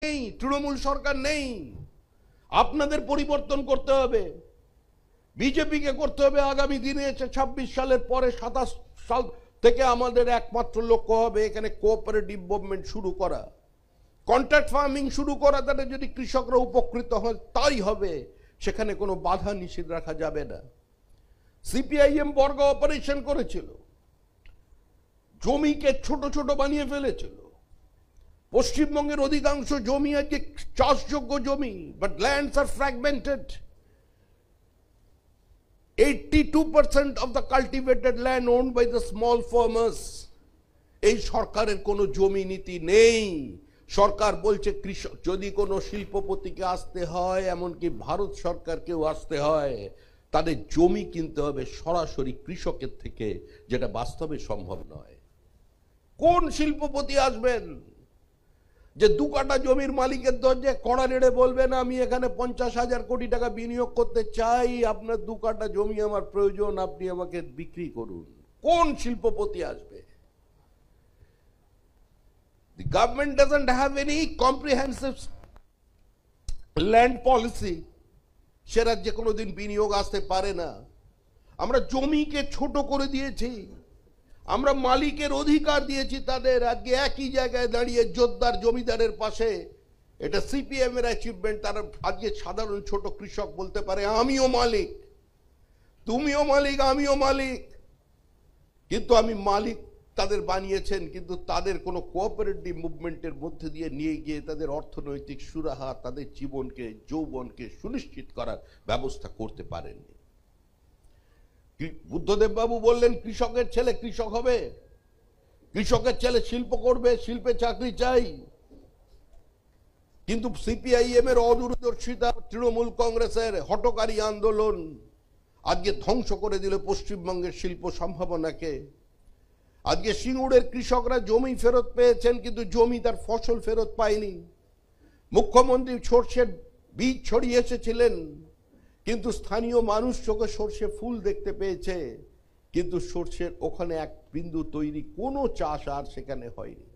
নেই, তৃণমূল সরকার নেই। আপনাদের পরিবর্তন করতে হবে, বিজেপিকে করতে হবে। আগামী দিনে 26 সালের পরে 27 সাল থেকে আমাদের একমাত্র লক্ষ্য হবে এখানে কোঅপারেটিভ মুভমেন্ট শুরু করা, কন্ট্রাক্ট ফার্মিং শুরু করা। তাতে যদি কৃষকরা উপকৃত হয় তাই হবে, সেখানে কোনো বাধা নিষেধ রাখা যাবে না। সিপিআইএম বর্গা অপারেশন করেছিল, জমিকে ছোট ছোট বানিয়ে ফেলেছিল। পশ্চিমবঙ্গের অধিকাংশ জমি আজকে চাষযোগ্য জমি, but lands are fragmented. 82% of the cultivated land owned by the small farmers. এই সরকারের কোনো জমি নীতি নেই। সরকার বলছে কৃষক, যদি কোনো শিল্পপতিকে আসতে হয়, এমনকি ভারত সরকারকেও আসতে হয়, তাদের জমি কিনতে হবে সরাসরি কৃষকের থেকে, যেটা বাস্তবে সম্ভব নয়। কোন শিল্পপতি আসবেন যে 2 কাঠা জমির মালিকের দরজায় কড়া নেড়ে বলবেন আমি এখানে 50,000 কোটি টাকা বিনিয়োগ করতে চাই, আপনার 2 কাঠা জমি আমার প্রয়োজন, আপনি আমাকে বিক্রি করুন? কোন শিল্পপতি আসবে? The government doesn't have any comprehensive land policy. সে রাজ্যে কোনোদিন বিনিয়োগ আসতে পারে না। আমরা জমিকে ছোট করে দিয়েছি, আমরা মালিকের অধিকার দিয়েছি তাদের। আজকে একই জায়গায় দাঁড়িয়ে জোরদার জমিদারের পাশে, এটা সিপিএম এর অ্যাচিভমেন্ট। তারা আজকে সাধারণ ছোট কৃষক বলতে পারে আমিও মালিক, তুমিও মালিক, আমিও মালিক। কিন্তু আমি মালিক তাদের বানিয়েছেন, কিন্তু তাদের কোনো কোঅপারেটিভ মুভমেন্টের মধ্যে দিয়ে নিয়ে গিয়ে তাদের অর্থনৈতিক সুরাহা, তাদের জীবনকে, যৌবনকে সুনিশ্চিত করার ব্যবস্থা করতে পারেননি। বুদ্ধদেব বাবু বললেন কৃষকের ছেলে কৃষক হবে, কৃষকের ছেলে শিল্প করবে, শিল্পে চাকরি চাই। কিন্তু সিপিআইএম এর অদূরদর্শিতা, তৃণমূল কংগ্রেসের হঠকারী আন্দোলন আজকে ধ্বংস করে দিল পশ্চিমবঙ্গের শিল্প সম্ভাবনাকে। আজকে সিঙ্গুরের কৃষকরা জমি ফেরত পেয়েছেন, কিন্তু জমি তার ফসল ফেরত পায়নি। মুখ্যমন্ত্রী সর্ষের বীজ ছড়িয়ে এসেছিলেন, কিন্তু স্থানীয় মানুষ চোখে সর্ষে ফুল দেখতে পেয়েছে, কিন্তু সর্ষের ওখানে এক বিন্দু তৈরি কোনো চাষ আর সেখানে হয়নি।